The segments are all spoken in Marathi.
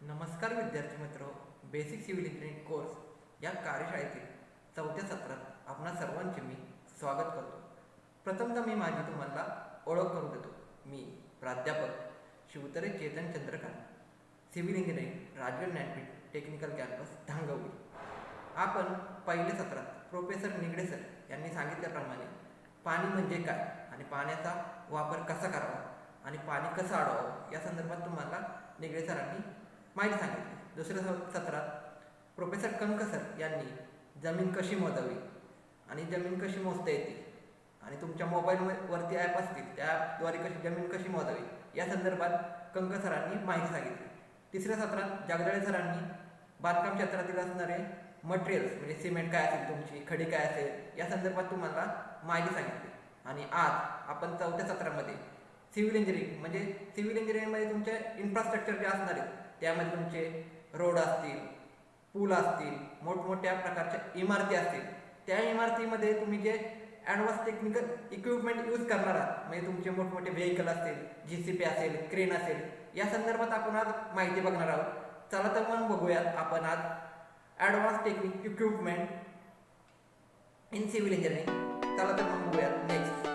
नमस्कार विद्यार्थी मित्र, बेसिक सिव्हिल इंजिनिअरिंग कोर्स या कार्यशाळेतील 4थ्या सत्रात आपणा सर्वांचे मी स्वागत करतो. प्रथमतः मी माझी तुम्हाला ओळख करून देतो. मी प्राध्यापक Shivtare Chetan Chandrakant, civil engineering, Rajgad Dnyanpeeth technical campus Dhangwali. आपण पहिल्या सत्रात प्रोफेसर निगडे सर यांनी सांगितल्याप्रमाणे पाणी म्हणजे काय आणि पाण्याचा वापर कसा करावा आणि पाणी कसं अडवावं या संदर्भात तुम्हाला निगडे सरांनी माहिती सांगितली. दुसऱ्या सत्रात प्रोफेसर कंकसर यांनी जमीन कशी मोजावी आणि जमीन कशी मोजता येते आणि तुमच्या मोबाईलवरती ॲप असतील त्या ॲपद्वारे जमीन कशी मोजावी या संदर्भात कंकसरांनी माहिती सांगितली. तिसऱ्या सत्रात जगदाळे सरांनी बांधकाम क्षेत्रातील असणारे मटेरियल्स म्हणजे सिमेंट काय असेल, तुमची खडी काय असेल या संदर्भात तुम्हाला माहिती सांगितली. आणि आज आपण 4थ्या सत्रामध्ये सिव्हिल इंजिनिअरिंग म्हणजे सिव्हिल इंजिनिअरिंगमध्ये तुमचे इन्फ्रास्ट्रक्चर जे असणार आहेत त्यामध्ये तुमचे रोड असतील, पूल असतील, मोठमोठ्या प्रकारच्या इमारती असतील, त्या इमारतीमध्ये तुम्ही जे ॲडव्हान्स टेक्निकल इक्विपमेंट यूज करणार आहात म्हणजे तुमचे मोठमोठे व्हेकल असतील, JCB असेल, क्रेन असेल या संदर्भात आपण आज माहिती बघणार आहोत. चला तर मग बघूयात आपण आज advance technique equipment in civil engineering. चला तर मग बघूयात नेक्स्ट.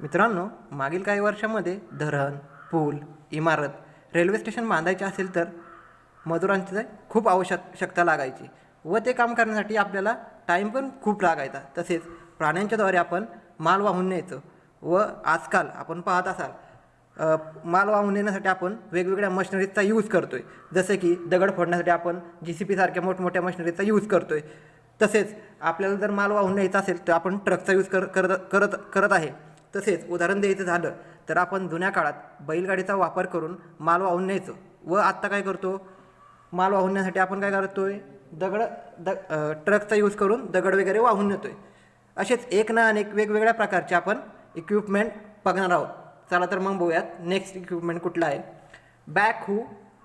मित्रांनो, मागील काही वर्षांमध्ये धरण, पूल, इमारत, रेल्वे स्टेशन बांधायचे असेल तर मजुरांची खूप आवश्यकता लागायची व ते काम करण्यासाठी आपल्याला टाईम पण खूप लागायचा. तसेच प्राण्यांच्याद्वारे आपण माल वाहून न्यायचो व आजकाल आपण पाहत असाल माल वाहून नेण्यासाठी आपण वेगवेगळ्या मशिनरीजचा यूज करतो आहे. जसे की दगड फोडण्यासाठी आपण JCP सारख्या मोठमोठ्या मशिनरीजचा यूज करतो आहे. तसेच आपल्याला जर माल वाहून न्यायचा असेल तर आपण ट्रकचा यूज करत आहे. तसेच उदाहरण द्यायचं झालं तर आपण जुन्या काळात बैलगाडीचा वापर करून माल वाहून न्यायचो व आत्ता काय करतो, माल वाहून नेण्यासाठी आपण काय करतोय, ट्रकचा यूज करून दगड वगैरे वाहून नेतोय. असेच एक ना अनेक वेगवेगळ्या प्रकारचे आपण इक्विपमेंट बघणार आहोत. चला तर मग बघूयात नेक्स्ट इक्विपमेंट कुठला आहे. बॅकहू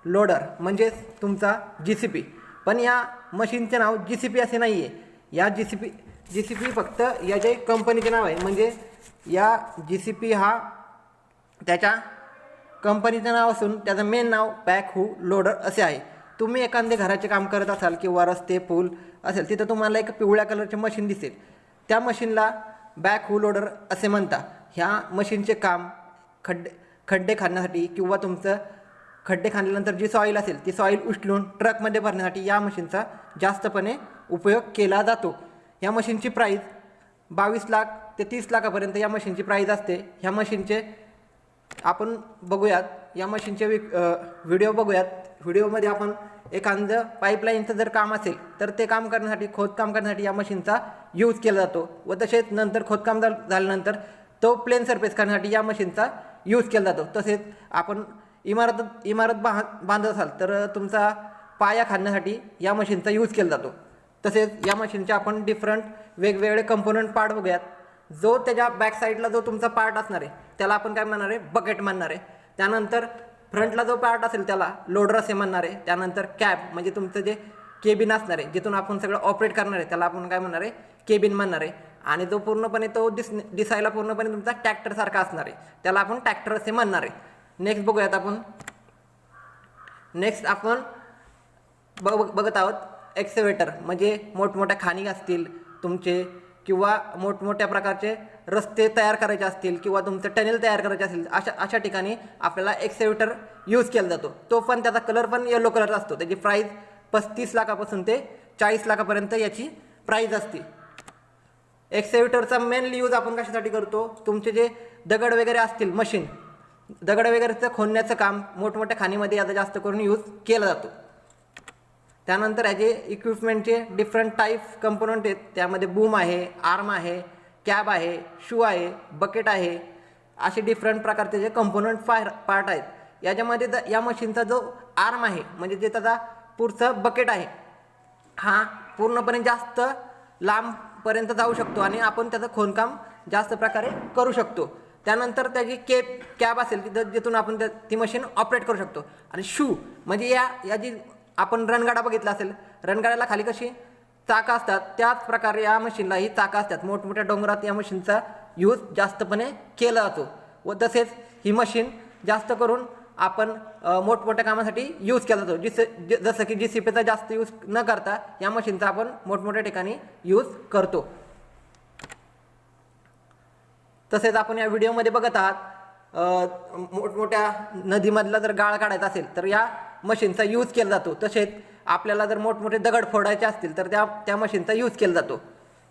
लोडर म्हणजेच तुमचा JCP. पण या मशीनचे नाव JCP असे नाही आहे. या JCP फक्त याचे कंपनीचे नाव आहे. म्हणजे या JCP हा त्याच्या कंपनीचं नाव असून त्याचं मेन नाव बॅकहू लोडर असे आहे. तुम्ही एखादे घराचे काम करत असाल किंवा रस्ते पूल असेल तिथं तुम्हाला एक पिवळ्या कलरचे मशीन दिसेल. त्या मशीनला बॅकहू लोडर असे म्हणतात. ह्या मशीनचे काम खड्डे खाण्यासाठी किंवा तुमचं खड्डे खाल्ल्यानंतर जी सॉईल असेल ती सॉईल उचलून ट्रकमध्ये भरण्यासाठी या मशीनचा जास्तपणे उपयोग केला जातो. या मशीनची प्राईस 22 लाख ते 30 लाखापर्यंत या मशीनची प्राईस असते. ह्या मशीनचे आपण बघूयात, या मशीनचे व्हिडिओ बघूयात. व्हिडिओमध्ये आपण एखादं पाईपलाईनचं जर काम असेल तर ते काम करण्यासाठी खोदकाम करण्यासाठी या मशीनचा यूज केला जातो व तसेच नंतर खोदकाम झाल्यानंतर तो प्लेन सरफेस करण्यासाठी या मशीनचा यूज केला जातो. तसेच आपण इमारत बांधत असाल तर तुमचा पाया खाणण्यासाठी या मशीनचा यूज केला जातो. तसेच या मशीनचे आपण डिफरंट वेगवेगळे कंपोनंट पार्ट बघूयात. जो त्याच्या बॅक साईडला जो तुमचा पार्ट असणार आहे त्याला आपण काय म्हणणार आहे, बकेट म्हणणार आहे. त्यानंतर फ्रंटला जो पार्ट असेल त्याला लोडर असे म्हणणार आहे. त्यानंतर कॅब म्हणजे तुमचं जे केबिन असणार आहे जिथून आपण सगळं ऑपरेट करणार आहे त्याला आपण काय म्हणणार आहे, केबिन म्हणणार आहे. आणि जो पूर्णपणे तो दिसायला पूर्णपणे तुमचा ट्रॅक्टरसारखा असणार आहे त्याला आपण ट्रॅक्टर असे म्हणणार आहे. नेक्स्ट बघूयात आपण. नेक्स्ट आपण बघत आहोत एक्सकेव्हेटर. म्हणजे मोठमोठ्या खाणी असतील तुमचे किंवा मोठमोठ्या प्रकारचे रस्ते तयार करायचे असतील किंवा तुमचं टनेल तयार करायचे असतील अशा ठिकाणी आपल्याला एक्सकेव्हेटर यूज केला जातो. तो पण त्याचा कलर पण येलो कलर असतो. त्याची प्राईस 35 लाखापासून ते 40 लाखापर्यंत याची प्राईस असते. एक्सकेव्हेटरचा मेनली यूज आपण कशासाठी करतो, तुमचे जे दगड वगैरे असतील मशीन दगड वगैरेचं खोदण्याचं काम मोठमोठ्या खाणीमध्ये याचा जास्त करून यूज केला जातो. त्यानंतर याचे इक्विपमेंटचे डिफरंट टाईप कंपोनंट आहेत. त्यामध्ये बूम आहे, आर्म आहे, कॅब आहे, शू आहे, बकेट आहे. असे डिफरंट प्रकारचे जे कंपोनंट पार्ट आहेत. याच्यामध्ये या मशीनचा जो आर्म आहे म्हणजे जे त्याचा पुढचं बकेट आहे हा पूर्णपणे जास्त लांबपर्यंत जाऊ शकतो आणि आपण त्याचं खोदकाम जास्त प्रकारे करू शकतो. त्यानंतर त्याची कॅब असेल जिथून आपण ती मशीन ऑपरेट करू शकतो. आणि शू म्हणजे या जी आपण रणगाडा बघितला असेल, रणगाड्याला खाली कशी चाकं असतात त्याच प्रकारे या मशीनलाही चाकं असतात. मोठमोठ्या डोंगरात या मशीनचा यूज जास्तपणे केला जातो व तसेच ही मशीन जास्त करून आपण मोठमोठ्या कामासाठी यूज केला जातो. जसं की JCPचा जास्त यूज न करता या मशीनचा आपण मोठमोठ्या ठिकाणी यूज करतो. तसेच आपण या व्हिडिओमध्ये बघत आहात मोठमोठ्या नदीमधला जर गाळ काढायचा असेल तर या मशीनचा यूज केला जातो. तसेच आपल्याला जर मोठमोठे दगड फोडायचे असतील तर त्या मशीनचा यूज केला जातो.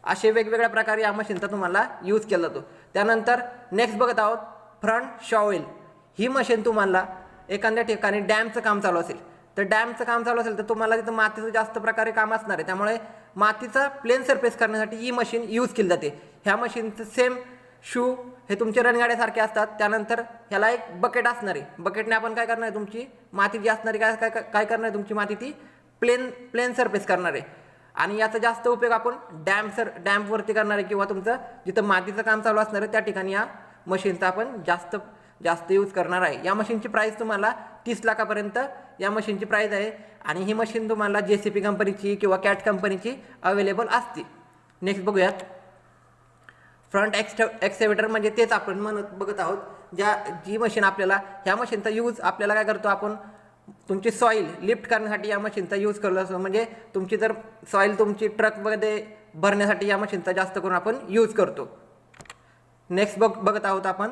असे वेगवेगळ्या प्रकारे या मशीनचा तुम्हाला यूज केला जातो. त्यानंतर नेक्स्ट बघत आहोत फ्रंट शॉवेल. ही मशीन तुम्हाला एखाद्या ठिकाणी डॅमचं काम चालू असेल तर तुम्हाला तिथं मातीचं जास्त प्रकारे काम असणार आहे. त्यामुळे मातीचा प्लेन सरफेस करण्यासाठी ही मशीन यूज केली जाते. ह्या मशीनचं सेम शू हे तुमचे रणगाड्यासारखे असतात. त्यानंतर ह्याला एक बकेट असणार आहे. बकेटने आपण काय करणार आहे, तुमची माती जी असणारी काय करणार आहे, तुमची माती ती प्लेन सरफेस करणार आहे. आणि याचा जास्त उपयोग आपण डॅम्पवरती करणार आहे किंवा तुमचं जिथं मातीचं काम चालू असणार आहे त्या ठिकाणी या मशीनचा आपण जास्त यूज करणार आहे. या मशीनची प्राईस तुम्हाला 30 लाखापर्यंत या मशीनची प्राईस आहे. आणि ही मशीन तुम्हाला JCP कंपनीची किंवा कॅट कंपनीची अवेलेबल असते. नेक्स्ट बघूयात फ्रंट एक्सकेव्हेटर. म्हणजे तेच आपण बघत आहोत. जी मशीन ह्या मशीनचा यूज आपल्याला काय करतो, आपण तुमची सॉईल लिफ्ट करण्यासाठी या मशीनचा यूज करलो असतो. म्हणजे तुमची जर सॉईल तुमची ट्रकमध्ये भरण्यासाठी या मशीनचा जास्त करून आपण यूज करतो. नेक्स्ट बघत आहोत आपण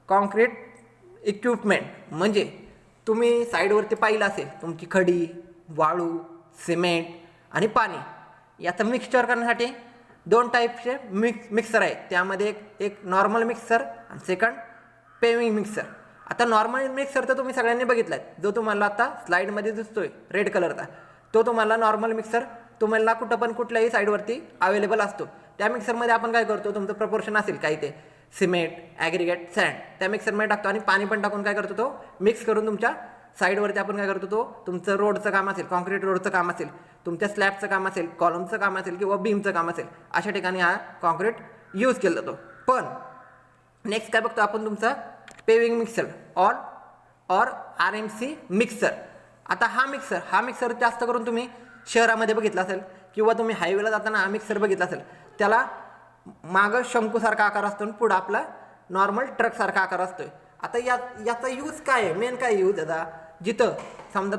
कॉन्क्रीट इक्विपमेंट. म्हणजे तुम्ही साईडवरती पाहिलं असेल तुमची खडी, वाळू, सिमेंट आणि पाणी याचं मिक्सचर करण्यासाठी 2 टाईपचे मिक्सर आहेत. त्यामध्ये एक नॉर्मल मिक्सर आणि सेकंड पेविंग मिक्सर. आता नॉर्मल मिक्सर तर तुम्ही सगळ्यांनी बघितला आहे, जो तुम्हाला आता स्लाईडमध्ये दिसतोय रेड कलरचा. तो तुम्हाला नॉर्मल मिक्सर तुम्हाला कुठं पण कुठल्याही साईडवरती अवेलेबल असतो. त्या मिक्सरमध्ये आपण काय करतो, तुमचं प्रपोर्शन असेल काही ते सिमेंट, ॲग्रिगेट, सँड त्या मिक्सरमध्ये टाकतो आणि पाणी पण टाकून काय करतो तो मिक्स करून तुमच्या साईडवरती आपण काय करतो तो तुमचं रोडचं काम असेल, कॉन्क्रीट रोडचं काम असेल, तुमच्या स्लॅबचं काम असेल, कॉलमचं काम असेल किंवा बीमचं काम असेल, अशा ठिकाणी हा कॉन्क्रीट यूज केला जातो. पण नेक्स्ट काय बघतो आपण तुमचं paving mixer or RMC mixer. आता हा मिक्सर जास्त करून तुम्ही शहरामध्ये बघितला असेल किंवा तुम्ही हायवेला जाताना हा मिक्सर बघितला असेल. त्याला मागं शंकूसारखा आकार असतो आणि पुढं आपला नॉर्मल ट्रकसारखा आकार असतोय. आता याचा यूज काय आहे, मेन काय यूज याचा, जिथं समजा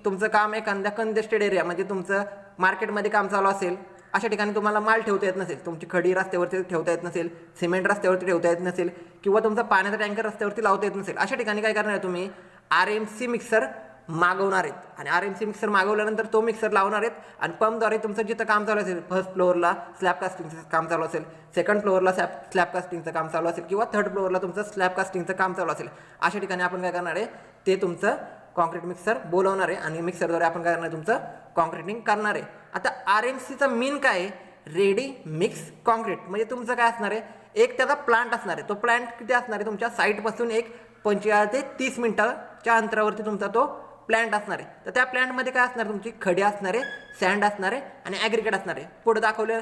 तुमचं काम एखाद्या कंजेस्टेड एरिया म्हणजे तुमचं मार्केटमध्ये काम चालू असेल, अशा ठिकाणी तुम्हाला माल ठेवता येत नसेल, तुमची खडी रस्त्यावरती ठेवता येत नसेल, सिमेंट रस्त्यावरती ठेवता येत नसेल किंवा तुमचा पाण्याचा टँकर रस्त्यावरती लावता येत नसेल, अशा ठिकाणी काय करणार आहे तुम्ही RMC मिक्सर मागवणार आहेत. आणि RMC मिक्सर मागवल्यानंतर तो मिक्सर लावणार आहेत आणि पंपद्वारे तुमचं जिथं काम चालू असेल, फर्स्ट फ्लोअरला स्लॅब कास्टिंगचं काम चालू असेल, सेकंड फ्लोअरला स्लॅब कास्टिंगचं काम चालू असेल किंवा थर्ड फ्लोअरला तुमचं स्लॅब कास्टिंगचं काम चालू असेल, अशा ठिकाणी आपण काय करणार आहे ते तुमचं कॉन्क्रीट मिक्सर बोलवणार आहे आणि मिक्सरद्वारे आपण काय करणार आहे तुमचं कॉन्क्रीटिंग करणार आहे. आता RMCचा मीन काय आहे, रेडी मिक्स कॉन्क्रीट. म्हणजे तुमचं काय असणार आहे, एक त्याचा प्लांट असणार आहे. तो प्लांट किती असणार आहे, तुमच्या साईटपासून एक 25 ते 30 मिनिटाच्या अंतरावरती तुमचा तो प्लांट असणार आहे. तर त्या प्लांटमध्ये काय असणार, तुमची खडी असणार आहे, सँड असणार आहे आणि ॲग्रिगेट असणार आहे. पुढे दाखवलं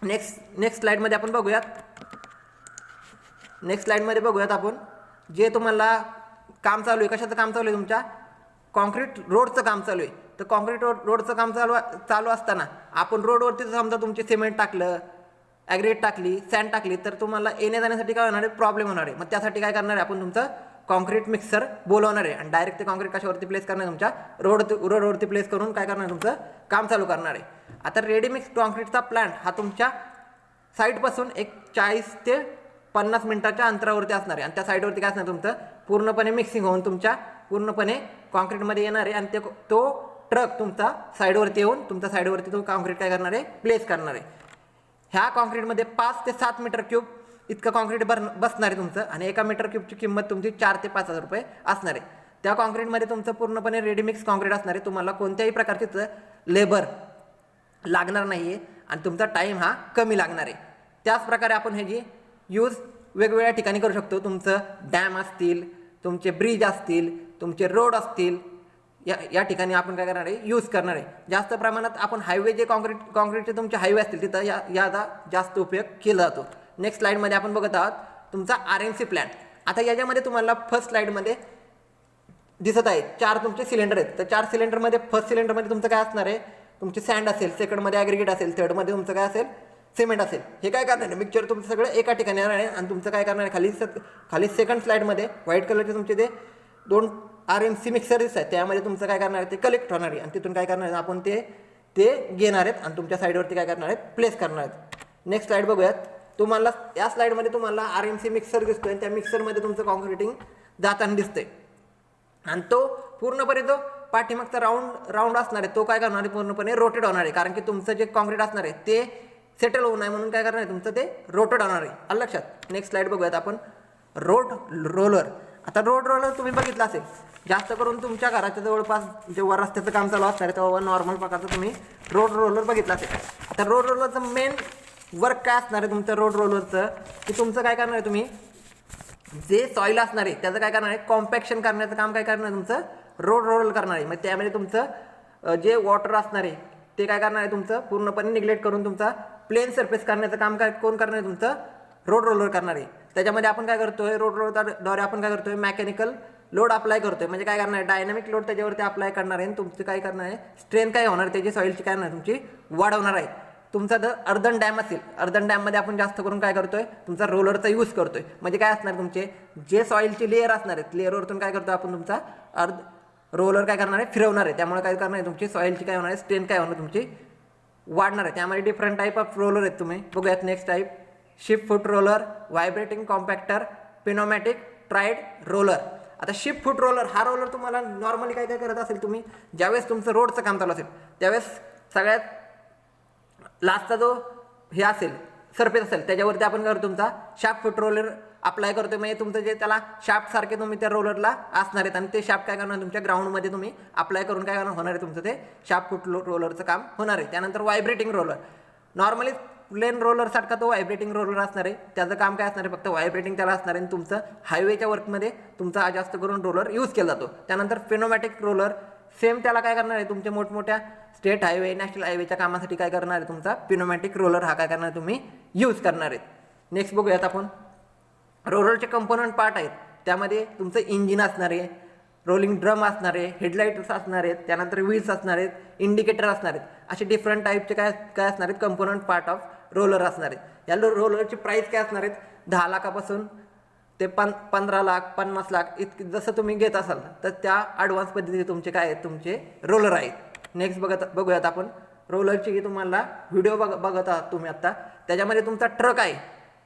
नेक्स्ट स्लाईडमध्ये आपण बघूयात. नेक्स्ट स्लाईडमध्ये बघूयात आपण जे तुम्हाला काम चालू आहे, कशाचं काम चालू आहे, तुमच्या कॉन्क्रीट रोडचं काम चालू आहे. तर कॉन्क्रीट रोडचं काम चालू असताना आपण रोडवरती समजा तुमचे सिमेंट टाकलं, ॲग्रिगेट टाकली, सँड टाकली, तर तुम्हाला येण्या जाण्यासाठी काय होणार आहे, प्रॉब्लेम होणार आहे. मग त्यासाठी काय करणार आहे आपण तुमचं कॉन्क्रीट मिक्सर बोलवणार आहे आणि डायरेक्ट ते कॉन्क्रीट कशावरती प्लेस करणार, तुमच्या रोडवरती प्लेस करून काय करणार, तुमचं काम चालू करणार आहे. आता रेडीमिक्स कॉन्क्रीटचा प्लांट हा तुमच्या साईडपासून एक 40 ते 50 मिनिटाच्या अंतरावरती असणार आहे आणि त्या साईडवरती काय असणार, तुमचं पूर्णपणे मिक्सिंग होऊन तुमच्या पूर्णपणे कॉन्क्रीटमध्ये येणार आहे आणि तो ट्रक तुमचा साईडवरती येऊन तुमच्या साईडवरती तो कॉन्क्रीट काय करणार आहे, प्लेस करणार आहे. ह्या कॉन्क्रीटमध्ये 5 ते 7 मीटर क्यूब इतकं कॉन्क्रीट बसणार आहे तुमचं आणि एका मीटर क्यूबची किंमत तुमची 4 ते 5 हजार रुपये असणार आहे. त्या कॉन्क्रीटमध्ये तुमचं पूर्णपणे रेडीमिक्स कॉन्क्रीट असणार आहे. तुम्हाला कोणत्याही प्रकारचे लेबर लागणार नाही आहे आणि तुमचा टाईम हा कमी लागणार आहे. त्याच प्रकारे आपण ह्याची यूज वेगवेगळ्या ठिकाणी करू शकतो. तुमचं डॅम असतील, तुमचे ब्रिज असतील, तुमचे रोड असतील, या ठिकाणी आपण काय करणार आहे, यूज करणार आहे. जास्त प्रमाणात आपण हायवे जे कॉन्क्रीटचे तुमचे हायवे असतील तिथं याचा जास्त उपयोग केला जातो. नेक्स्ट स्लाईडमध्ये आपण बघत आहोत तुमचा RMC प्लॅन. आता याच्यामध्ये तुम्हाला फर्स्ट स्लाईडमध्ये दिसत आहे 4 तुमचे सिलेंडर आहेत. तर 4 सिलेंडरमध्ये फर्स्ट सिलेंडरमध्ये तुमचं काय असणार आहे, तुमचे सँड असेल, सेकंडमध्ये ॲग्रिगेट असेल, थर्डमध्ये तुमचं काय असेल, सिमेंट असेल. हे काय करणार आहे, मिक्सचर तुमचं सगळं एका ठिकाणी येणार आहे आणि तुमचं काय करणार आहे, खाली सेकंड स्लाईडमध्ये व्हाईट कलरचे तुमचे ते 2 RMC मिक्सर दिसत आहेत, त्यामध्ये तुमचं काय करणार आहे, ते कलेक्ट होणार आहे आणि तिथून काय करणार आहे, आपण ते घेणार आहेत आणि तुमच्या साईडवरती काय करणार आहेत, प्लेस करणार आहेत. नेक्स्ट स्लाईड बघूयात. तुम्हाला या स्लाईडमध्ये तुम्हाला RMC मिक्सर दिसतोय आणि त्या मिक्सरमध्ये तुमचं कॉन्क्रीटिंग जाताना दिसतंय आणि तो पूर्णपणे जो पाठीमागचा राऊंड असणार आहे तो काय करणार आहे, पूर्णपणे रोटेट होणार आहे. कारण की तुमचं जे कॉन्क्रीट असणार आहे ते सेटल होऊ नये म्हणून काय करणार आहे, तुमचं ते रोटेट होणार आहे. आलं लक्षात. नेक्स्ट स्लाईड बघूयात आपण रोड रोलर. आता रोड रोलर तुम्ही बघितलं असेल, जास्त करून तुमच्या घराच्या जवळपास जेव्हा रस्त्याचं काम चालू असणार आहे तेव्हा नॉर्मल प्रकारचं तुम्ही रोड रोलर बघितलं असेल. आता रोड रोलरचं मेन वर्क काय असणार आहे तुमचं रोड रोलरचं, की तुमचं काय करणार आहे, तुम्ही जे सॉईल असणार आहे त्याचं काय करणार आहे, कॉम्पॅक्शन करण्याचं काम काय करणार आहे, तुमचं रोड रोलर करणार आहे. मग त्यामध्ये तुमचं जे वॉटर असणार आहे ते काय करणार आहे, तुमचं पूर्णपणे निग्लेक्ट करून तुमचा प्लेन सरफेस करण्याचं काम कोण करणार आहे, तुमचं रोड रोलर करणार आहे. त्याच्यामध्ये आपण काय करतोय, रोड रोलरद्वारे आपण काय करतोय, मेकॅनिकल लोड अप्लाय करतोय. म्हणजे काय करणार आहे, डायनामिक लोड त्याच्यावरती अप्लाय करणार आहे आणि तुमचं काय करणार आहे, स्ट्रेंथ काय होणार आहे, त्याची सॉईलची काय होणार आहे, तुमची वाढवणार आहे. तुमचा जर अर्धन डॅम असेल, अर्धन डॅममध्ये आपण जास्त करून काय करतोय, तुमचा रोलरचा यूज करतोय. म्हणजे काय असणार, तुमचे जे सॉईलची लेअर असणार आहेत लेअरवरतून काय करतो आपण, तुमचा रोलर काय करणार आहे, फिरवणार आहे. त्यामुळे काय करणार आहे, तुमची सॉईलची काय होणार आहे, स्ट्रेंथ काय होणार तुमची वाढणार आहे. त्यामध्ये डिफरंट टाईप ऑफ रोलर आहेत, तुम्ही बघूयात. Next type sheep foot roller, vibrating compactor, pneumatic tyred roller. आता शिफ्ट फूट रोलर हा रोलर तुम्हाला नॉर्मली काय काय करत असेल तुम्ही, ज्यावेळेस तुमचं रोडचं काम चालू असेल त्यावेळेस सगळ्यात लास्टचा जो हे असेल सरफेस असेल त्याच्यावरती आपण करतो तुमचा शाफ्ट फूट रोलर अप्लाय करतो. म्हणजे तुमचं जे त्याला शाफ्ट सारखे तुम्ही त्या रोलरला असणार आहेत आणि ते शाफ्ट काय करणार तुमच्या ग्राउंडमध्ये तुम्ही अप्लाय करून काय करणार होणार आहे तुमचं ते शाफ्ट फूट रोलरचं काम होणार आहे. त्यानंतर vibrating roller, normally plain roller सारखा तो व्हायब्रेटिंग रोलर असणार आहे. त्याचं काम काय असणार आहे, फक्त व्हायब्रेटिंग त्याला असणार आहे. तुमचं हायवेच्या वर्कमध्ये तुमचा जास्त करून रोलर यूज केला जातो. त्यानंतर फिनोमॅटिक रोलर, सेम त्याला काय करणार आहे तुमच्या मोठमोठ्या स्टेट हायवे नॅशनल हायवेच्या कामासाठी काय करणार आहे तुमचा पिनोमॅटिक रोलर हा काय करणार तुम्ही यूज करणार आहेत. नेक्स्ट बघूयात आपण रोलरचे कंपोनंट पार्ट आहेत. त्यामध्ये तुमचं इंजिन असणार आहे, रोलिंग ड्रम असणार आहे, हेडलाईट्स असणार आहेत, त्यानंतर व्हील्स असणार आहेत, इंडिकेटर असणार आहेत. असे डिफरंट टाईपचे काय काय असणार आहेत कंपोनंट पार्ट ऑफ रोलर असणार आहेत. या रोलरची प्राईस काय असणार आहेत 10 लाखापासून ते 15 लाख 50 लाख इतकी जसं तुम्ही घेत असाल तर त्या ॲडव्हान्स पद्धतीचे तुमचे काय आहेत तुमचे रोलर आहेत. नेक्स्ट बघूयात आपण रोलरची तुम्हाला व्हिडिओ बघत आहात तुम्ही आत्ता. त्याच्यामध्ये तुमचा ट्रक आहे.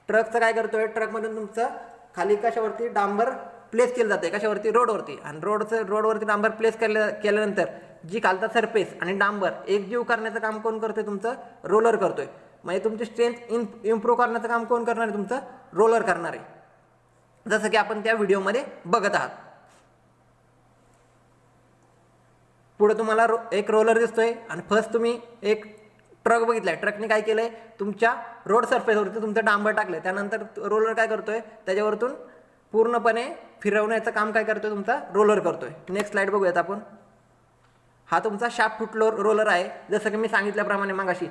ट्रकचं काय करतोय, ट्रकमधून तुमचं खाली कशावरती डांबर प्लेस केलं जाते, कशावरती रोडवरती, आणि रोडवरती डांबर प्लेस केल्यानंतर जी खालचा सरफेस आणि डांबर एकजीव करण्याचं काम कोण करतोय तुमचं रोलर करतोय. म्हणजे तुमची स्ट्रेंथ इम्प्रूव्ह करण्याचं काम कोण करणार आहे तुमचं रोलर करणार आहे, जसं की आपण त्या व्हिडिओमध्ये बघत आहात. पुढे तुम्हाला एक रोलर दिसतोय आणि फर्स्ट तुम्ही एक ट्रक बघितलाय. ट्रकने काय केलंय तुमच्या रोड सरफेसवरती तुमचं डांबर टाकलंय. त्यानंतर रोलर काय करतोय त्याच्यावरतून पूर्णपणे फिरवण्याचं काम काय करतोय तुमचा रोलर करतोय. नेक्स्ट स्लाइड बघूयात आपण. हा तुमचा शाफ्ट फूट रोलर आहे. जसं की मी सांगितल्याप्रमाणे मगाशी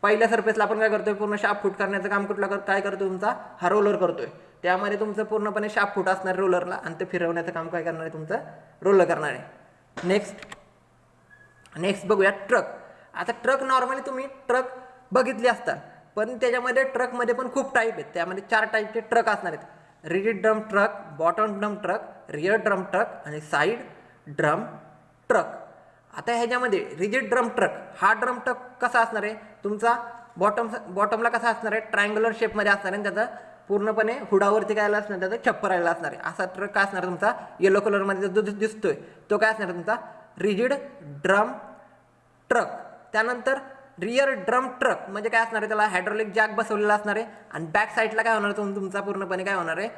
पहिल्या सरफेसला आपण काय करतोय पूर्ण शाफ्ट फूट करण्याचं काम काय करतोय तुमचा हा रोलर करतोय. त्यामध्ये तुमचं पूर्णपणे शाफ्ट फूट असणार रोलरला आणि ते फिरवण्याचं काम काय करणार आहे तुमचं रोलर करणार आहे. नेक्स्ट बघूया ट्रक. आता ट्रक नॉर्मली तुम्ही ट्रक बघितले असतात, पण त्याच्यामध्ये ट्रकमध्ये पण खूप टाईप आहेत. त्यामध्ये 4 टाईपचे ट्रक असणार आहेत. Rigid drum truck, bottom drum truck, rear drum truck आणि साईड ड्रम ट्रक. आता ह्याच्यामध्ये रिजिड ड्रम ट्रक हा ड्रम ट्रक कसा असणार आहे तुमचा बॉटमला कसा असणार आहे ट्रायंग्युलर शेपमध्ये असणार आहे. त्याचा पूर्णपणे हुडावरती काय असणार त्याचं छप्पर राहिला असणार आहे. असा ट्रक काय असणार तुमचा येलो कलरमध्ये जो दिसतोय तो काय असणार तुमचा रिजिड ड्रम ट्रक. त्यानंतर रिअर ड्रम ट्रक म्हणजे काय असणार आहे त्याला हायड्रोलिक जॅक बसवलेला असणार आहे आणि बॅक साईडला काय होणार तुमचा पूर्णपणे काय होणार आहे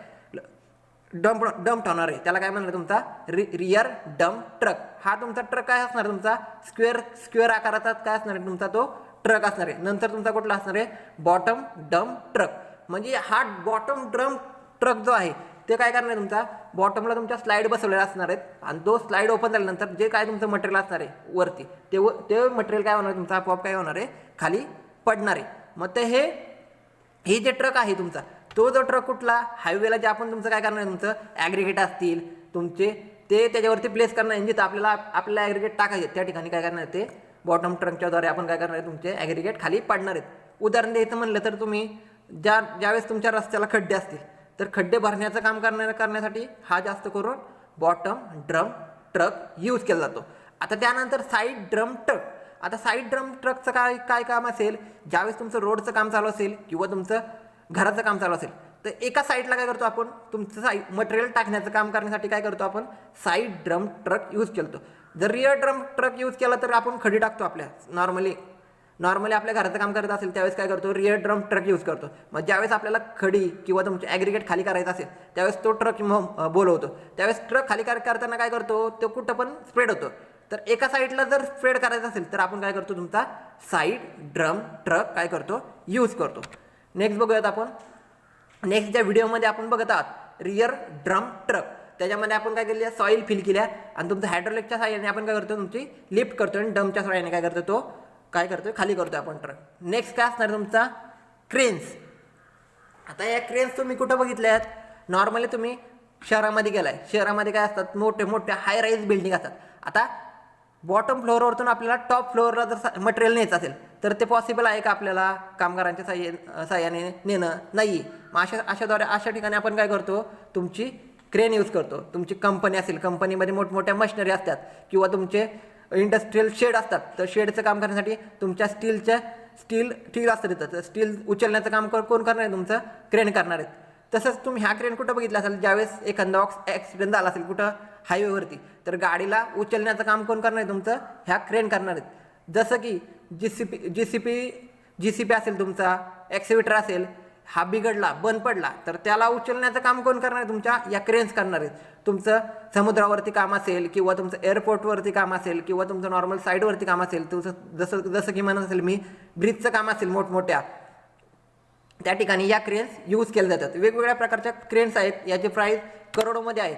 डम्प होणार आहे. त्याला काय म्हणणार तुमचा रिअर डम्प ट्रक. हा तुमचा ट्रक काय असणार तुमचा स्क्वेअर आकाराचा काय असणार आहे तुमचा तो ट्रक असणार आहे. नंतर तुमचा कुठला असणार आहे बॉटम डम्प ट्रक. म्हणजे हा बॉटम ड्रम ट्रक जो आहे ते काय करणार आहे तुमचा बॉटमला तुमच्या स्लाईड बसवलेला असणार आहेत आणि तो स्लाईड ओपन झाल्यानंतर जे काय तुमचं मटेरियल असणार आहे वरती ते मटेरियल काय होणार तुमचा आपोआप काय होणार आहे खाली पडणार आहे. मग ते हे जे ट्रक आहे तुमचा तो जो ट्रक कुठला हायवेला जे आपण तुमचं काय करणार आहे तुमचं ॲग्रिगेट असतील तुमचे ते त्याच्यावरती प्लेस करणार आहे. जिथं आपल्याला ॲग्रिगेट टाकायचे त्या ठिकाणी काय करणार आहे ते बॉटम ट्रकच्याद्वारे आपण काय करणार आहे तुमचे ॲग्रिगेट खाली पडणार आहेत. उदाहरण द्यायचं म्हणलं तर तुम्ही ज्यावेळेस तुमच्या रस्त्याला खड्डे असतील तर खड्डे भरण्याचं काम करण्यासाठी हा जास्त करून बॉटम ड्रम ट्रक यूज केला जातो. आता त्यानंतर साईड ड्रम ट्रक. आता साईड ड्रम ट्रकचं काय काम असेल ज्यावेळेस तुमचं रोडचं काम चालू असेल किंवा तुमचं घराचं काम चालू असेल तर एका साईडला काय करतो आपण तुमचं मटेरियल टाकण्याचं काम करण्यासाठी काय करतो आपण साईड ड्रम ट्रक यूज करतो. जर रिअर ड्रम ट्रक यूज केला तर आपण खडी टाकतो आपल्या नॉर्मली आपल्या घराचं काम करत असेल त्यावेळेस काय करतो रिअर ड्रम ट्रक यूज करतो. मग ज्यावेळेस आपल्याला खडी किंवा तुमचे ॲग्रिगेट खाली करायचं असेल त्यावेळेस तो ट्रक बोलवतो. त्यावेळेस ट्रक खाली करताना काय करतो तो कुठं पण स्प्रेड होतो. तर एका साईडला जर स्प्रेड करायचं असेल तर आपण काय करतो तुमचा साईड ड्रम ट्रक काय करतो यूज करतो. नेक्स्ट बघूयात आपण. नेक्स्टच्या व्हिडिओमध्ये आपण बघत आहात रिअर ड्रम ट्रक. त्याच्यामध्ये आपण काय केलं सॉईल फिल केल्या आणि तुमचं हायड्रोलिकच्या साहाय्याने आपण काय करतो तुमची लिफ्ट करतो आणि डमच्या साहाय्याने काय करतो तो काय करतोय खाली करतोय आपण ट्रक. नेक्स्ट काय असणार तुमचा क्रेन्स. आता या क्रेन्स तुम्ही कुठं बघितल्या आहेत नॉर्मली तुम्ही शहरामध्ये गेलाय शहरामध्ये काय असतात मोठे मोठे हाय राईज बिल्डिंग असतात. आता बॉटम फ्लोअरवरतून आपल्याला टॉप फ्लोअरला जर मटेरियल न्यायचं असेल तर ते पॉसिबल आहे का आपल्याला कामगारांच्या साहाय्याने नेणं नाही. मग अशा ठिकाणी आपण काय करतो तुमची क्रेन यूज करतो. तुमची कंपनी असेल कंपनीमध्ये मोठमोठ्या मशिनरी असतात किंवा तुमचे इंडस्ट्रियल शेड असतात तर शेडचं काम करण्यासाठी तुमच्या स्टीलच्या स्टील असतं तिथं, तर स्टील उचलण्याचं काम कोण करणार आहे? तुमचं क्रेन करणार आहेत. तसंच तुम्ही ह्या क्रेन कुठं बघितला असेल, ज्यावेळेस एखादा ॲक्सिडेंट झाला असेल कुठं हायवेवरती, तर गाडीला उचलण्याचं काम कोण करणार आहे? तुमचं ह्या क्रेन करणार आहेत. जसं की जी सी पी असेल तुमचा, एक्सिव्हेटर असेल, हा बिघडला, बंद पडला, तर त्याला उचलण्याचं काम कोण करणार आहे? तुमच्या या क्रेन्स करणार आहेत. तुमचं समुद्रावरती काम असेल किंवा तुमचं एअरपोर्टवरती काम असेल किंवा तुमचं नॉर्मल साईडवरती काम असेल, तुमचं जसं की म्हणत असेल मी ब्रिजचं काम असेल मोठमोठ्या, त्या ठिकाणी या क्रेन्स यूज केल्या जातात. वेगवेगळ्या प्रकारच्या क्रेन्स आहेत, याची प्राईस करोडोमध्ये आहेत.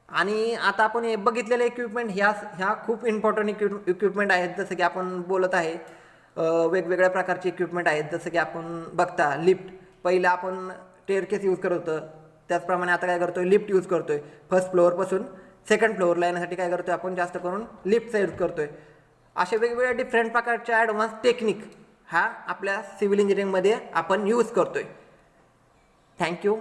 आणि आता आपण हे बघितलेले इक्विपमेंट ह्या खूप इम्पॉर्टंट इक्विपमेंट आहेत. जसं की आपण बोलत आहे वेगवेगळ्या प्रकारचे इक्विपमेंट आहेत. जसं की आपण बघता लिफ्ट, पहिलं आपण टेअरकेस यूज करत होतं, त्याचप्रमाणे आता काय करतोय? लिफ्ट यूज करतोय. फर्स्ट फ्लोअरपासून सेकंड फ्लोअरला येण्यासाठी काय करतोय? आपण जास्त करून लिफ्टचा यूज करतोय. अशा वेगवेगळ्या डिफरंट प्रकारच्या ॲडव्हान्स टेक्निक हा आपल्या सिव्हिल इंजिनिअरिंगमध्ये आपण यूज करतोय. थँक्यू.